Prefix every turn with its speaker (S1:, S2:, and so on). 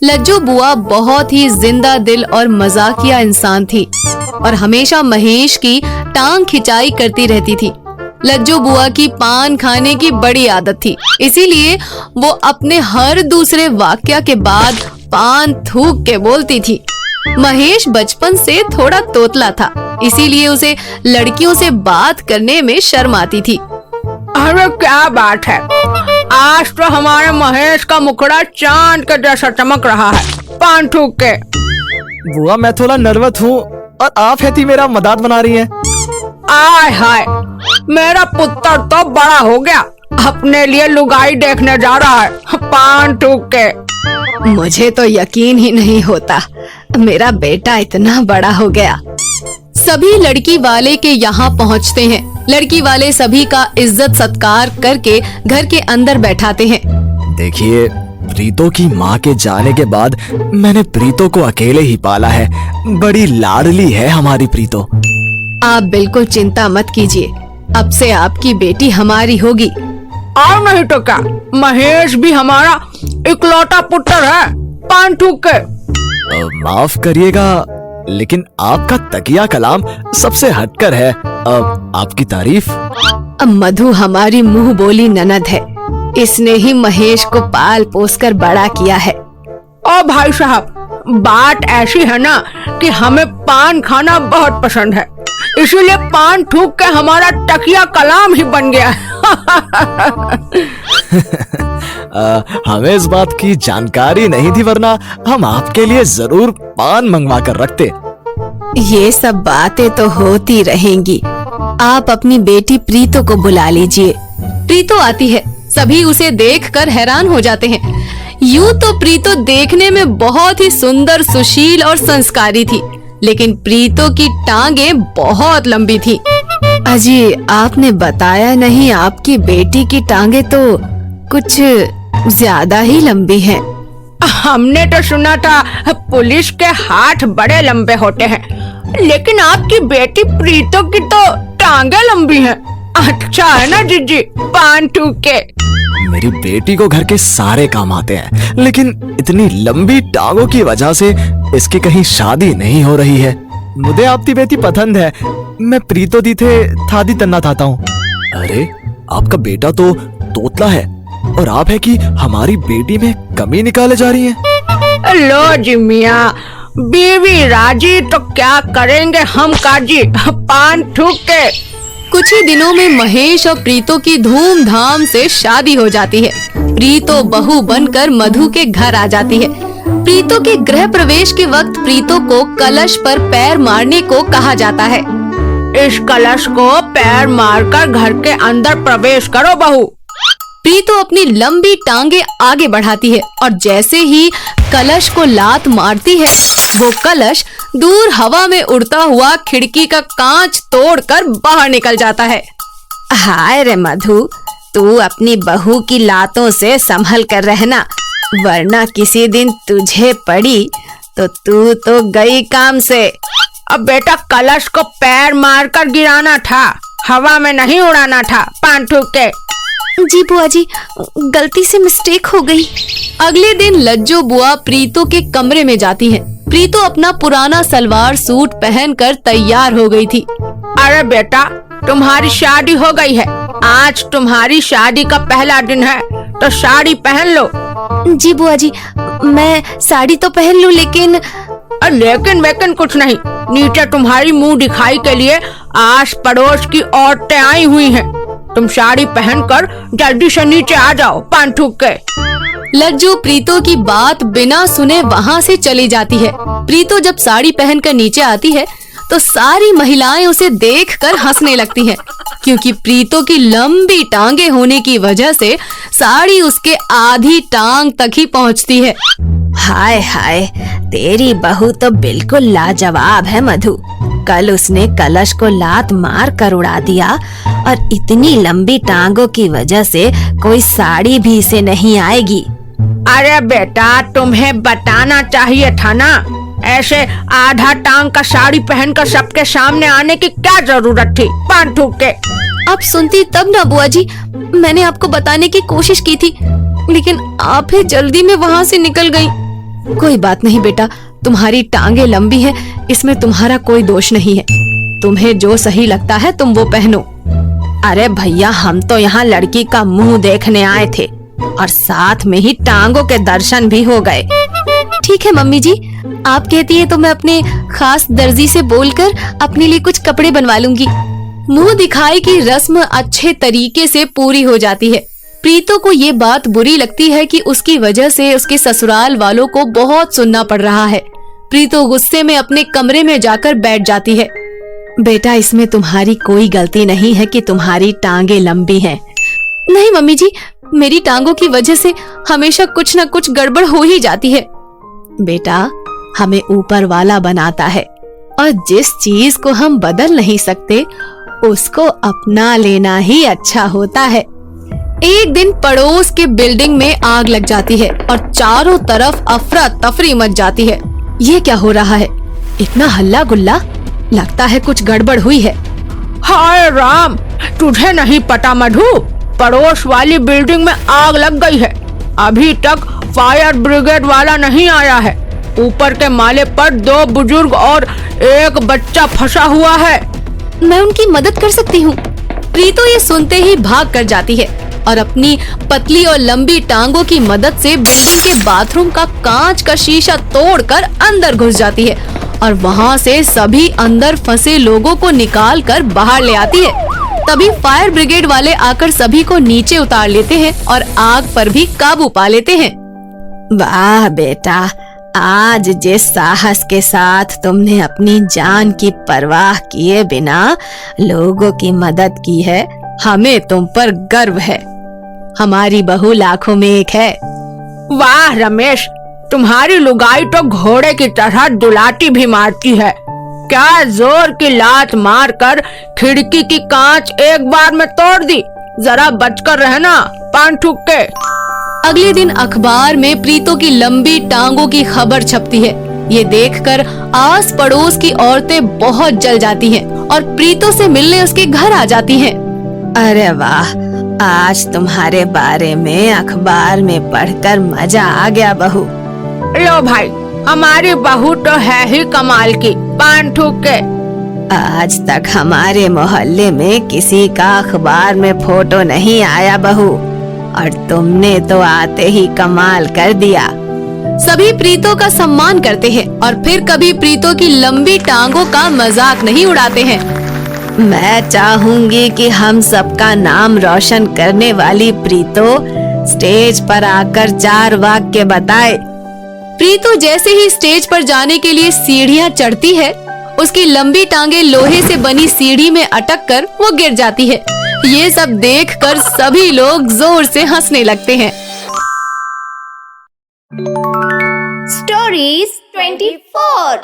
S1: लज्जो बुआ बहुत ही जिंदा दिल और मजाकिया इंसान थी और हमेशा महेश की टांग खिंचाई करती रहती थी। लज्जो बुआ की पान खाने की बड़ी आदत थी, इसीलिए वो अपने हर दूसरे वाक्य के बाद पान थूक के बोलती थी। महेश बचपन से थोड़ा तोतला था, इसीलिए उसे लड़कियों से बात करने में शर्म आती थी।
S2: अरे क्या बात है, आज तो हमारे महेश का मुखड़ा चांद के जैसा चमक रहा है पान थूक के।
S3: बुआ मैं थोड़ा नर्वस हूँ और आप है थी मेरा मदद बना रही हैं।
S2: आय हाय, मेरा पुत्र तो बड़ा हो गया, अपने लिए लुगाई देखने जा रहा है पान थूक के।
S1: मुझे तो यकीन ही नहीं होता, मेरा बेटा इतना बड़ा हो गया। सभी लड़की वाले के यहाँ पहुँचते हैं। लड़की वाले सभी का इज्जत सत्कार करके घर के अंदर बैठाते हैं।
S3: देखिए, प्रीतो की माँ के जाने के बाद मैंने प्रीतो को अकेले ही पाला है। बड़ी लाडली है हमारी प्रीतो।
S1: आप बिल्कुल चिंता मत कीजिए, अब से आपकी बेटी हमारी होगी।
S2: और नहीं तो क्या, महेश भी हमारा इकलौता पुत्र है पान थूक के।
S3: माफ करिएगा, लेकिन आपका तकिया कलाम सबसे हटकर है। आपकी तारीफ।
S1: मधु हमारी मुंह बोली ननद है, इसने ही महेश को पाल पोस कर बड़ा किया है।
S2: ओ भाई साहब, बात ऐसी है ना कि हमें पान खाना बहुत पसंद है, इसीलिए पान थूक के हमारा तकिया कलाम ही बन गया है।
S3: हमें इस बात की जानकारी नहीं थी, वरना हम आपके लिए जरूर पान मंगवा कर रखते।
S1: ये सब बातें तो होती रहेंगी, आप अपनी बेटी प्रीतो को बुला लीजिए। प्रीतो आती है, सभी उसे देखकर हैरान हो जाते हैं। यूं तो प्रीतो देखने में बहुत ही सुंदर, सुशील और संस्कारी थी, लेकिन प्रीतो की टांगे बहुत लंबी थी। अजी, आपने बताया नहीं, आपकी बेटी की टांगे तो कुछ ज्यादा ही लंबी हैं।
S2: हमने तो सुना था पुलिस के हाथ बड़े लंबे होते हैं, लेकिन आपकी बेटी प्रीतो की तो टांगे लंबी हैं। अच्छा है ना जीजी पान थूक के।
S3: मेरी बेटी को घर के सारे काम आते हैं, लेकिन इतनी लंबी टांगों की वजह से इसकी कहीं शादी नहीं हो रही है। मुझे आपकी बेटी पसंद है, मैं प्रीतो दी थे थादी तन्ना थाता हूँ। अरे, आपका बेटा तो तोतला है और आप है कि हमारी बेटी में कमी निकाले जा रही हैं।
S2: लो जी मियाँ, बीवी राजी तो क्या करेंगे हम काजी पान थूक के।
S1: कुछ ही दिनों में महेश और प्रीतो की धूमधाम से शादी हो जाती है। प्रीतो बहू बनकर मधु के घर आ जाती है। प्रीतो के गृह प्रवेश के वक्त प्रीतो को कलश पर पैर मारने को कहा जाता है।
S2: इस कलश को पैर मारकर घर के अंदर प्रवेश करो बहू।
S1: प्रीतो अपनी लंबी टांगे आगे बढ़ाती है और जैसे ही कलश को लात मारती है, वो कलश दूर हवा में उड़ता हुआ खिड़की का कांच तोड़कर बाहर निकल जाता है। हाय रे मधु, तू अपनी बहू की लातों से संभल कर रहना, वरना किसी दिन तुझे पड़ी तो तू तो गई काम से।
S2: अब बेटा, कलश को पैर मारकर गिराना था, हवा में नहीं उड़ाना था पान थूक के।
S1: जी बुआ जी, गलती से मिस्टेक हो गई। अगले दिन लज्जो बुआ प्रीतो के कमरे में जाती है। प्रीतो अपना पुराना सलवार सूट पहनकर तैयार हो गई थी।
S2: अरे बेटा, तुम्हारी शादी हो गई है, आज तुम्हारी शादी का पहला दिन है, तो साड़ी पहन लो।
S1: जी बुआ जी, मैं साड़ी तो पहन लूं, लेकिन
S2: वेकिन कुछ नहीं। नीचे तुम्हारी मुंह दिखाई के लिए आस पड़ोस की औरतें आई हुई हैं। तुम साड़ी पहनकर जल्दी से नीचे आ जाओ पान थूक के।
S1: लज्जो प्रीतो की बात बिना सुने वहाँ से चली जाती है। प्रीतो जब साड़ी पहनकर नीचे आती है तो सारी महिलाएं उसे देखकर हंसने लगती हैं, क्योंकि प्रीतो की लंबी टांगे होने की वजह से साड़ी उसके आधी टांग तक ही पहुँचती है। हाय हाय, तेरी बहू तो बिल्कुल लाजवाब है मधु। कल उसने कलश को लात मार कर उड़ा दिया और इतनी लंबी टांगों की वजह से कोई साड़ी भी इसे नहीं आएगी।
S2: अरे बेटा, तुम्हें बताना चाहिए था ना, ऐसे आधा टांग का साड़ी पहनकर सबके सामने आने की क्या जरूरत थी पान थूक के।
S1: आप सुनती तब ना बुआ जी, मैंने आपको बताने की कोशिश की थी, लेकिन आप ही जल्दी में वहाँ से निकल गयी। कोई बात नहीं बेटा, तुम्हारी टांगे लंबी है, इसमें तुम्हारा कोई दोष नहीं है। तुम्हें जो सही लगता है तुम वो पहनो।
S2: अरे भैया, हम तो यहाँ लड़की का मुंह देखने आए थे और साथ में ही टांगों के दर्शन भी हो गए।
S1: ठीक है मम्मी जी, आप कहती है तो मैं अपने खास दर्जी से बोलकर अपने लिए कुछ कपड़े बनवा लूंगी। मुंह दिखाई की रस्म अच्छे तरीके से पूरी हो जाती है। प्रीतो को ये बात बुरी लगती है कि उसकी वजह से उसके ससुराल वालों को बहुत सुनना पड़ रहा है। प्रीतो गुस्से में अपने कमरे में जाकर बैठ जाती है। बेटा, इसमें तुम्हारी कोई गलती नहीं है कि तुम्हारी टांगे लंबी हैं। नहीं मम्मी जी, मेरी टांगों की वजह से हमेशा कुछ न कुछ गड़बड़ हो ही जाती है। बेटा, हमें ऊपर वाला बनाता है और जिस चीज को हम बदल नहीं सकते उसको अपना लेना ही अच्छा होता है। एक दिन पड़ोस के बिल्डिंग में आग लग जाती है और चारों तरफ अफरा तफरी मच जाती है। ये क्या हो रहा है? इतना हल्ला गुल्ला, लगता है कुछ गड़बड़ हुई है।
S2: हाय राम, तुझे नहीं पता मधु, पड़ोस वाली बिल्डिंग में आग लग गई है। अभी तक फायर ब्रिगेड वाला नहीं आया है। ऊपर के माले पर 2 बुजुर्ग और एक बच्चा फंसा हुआ है।
S1: मैं उनकी मदद कर सकती हूँ। प्रीतो ये सुनते ही भाग कर जाती है और अपनी पतली और लंबी टांगों की मदद से बिल्डिंग के बाथरूम का कांच का शीशा तोड़कर अंदर घुस जाती है और वहाँ से सभी अंदर फंसे लोगों को निकाल कर बाहर ले आती है। तभी फायर ब्रिगेड वाले आकर सभी को नीचे उतार लेते हैं और आग पर भी काबू पा लेते हैं।
S2: वाह बेटा, आज जिस साहस के साथ तुमने अपनी जान की परवाह किए बिना लोगों की मदद की है, हमें तुम पर गर्व है। हमारी बहू लाखों में एक है। वाह रमेश, तुम्हारी लुगाई तो घोड़े की तरह दुलाटी भी मारती है। क्या जोर की लात मारकर खिड़की की कांच एक बार में तोड़ दी। जरा बचकर रहना, पान ठुक के।
S1: अगले दिन अखबार में प्रीतो की लंबी टांगों की खबर छपती है। ये देखकर आस पड़ोस की औरतें बहुत जल जाती हैं और प्रीतो से मिलने उसके घर आ जाती हैं।
S2: अरे वाह, आज तुम्हारे बारे में अखबार में पढ़कर मजा आ गया बहू। लो भाई, हमारी बहू तो है ही कमाल की, पान ठूक के। आज तक हमारे मोहल्ले में किसी का अखबार में फोटो नहीं आया बहू, और तुमने तो आते ही कमाल कर दिया।
S1: सभी प्रीतो का सम्मान करते हैं और फिर कभी प्रीतो की लंबी टांगों का मजाक नहीं उड़ाते हैं।
S2: मैं चाहूंगी कि हम सबका नाम रोशन करने वाली प्रीतो स्टेज पर आकर 4 वाक्य बताए।
S1: प्रीतो जैसे ही स्टेज पर जाने के लिए सीढ़ियां चढ़ती है, उसकी लंबी टांगे लोहे से बनी सीढ़ी में अटक कर वो गिर जाती है। ये सब देखकर सभी लोग जोर से हंसने लगते हैं।
S4: Stories 24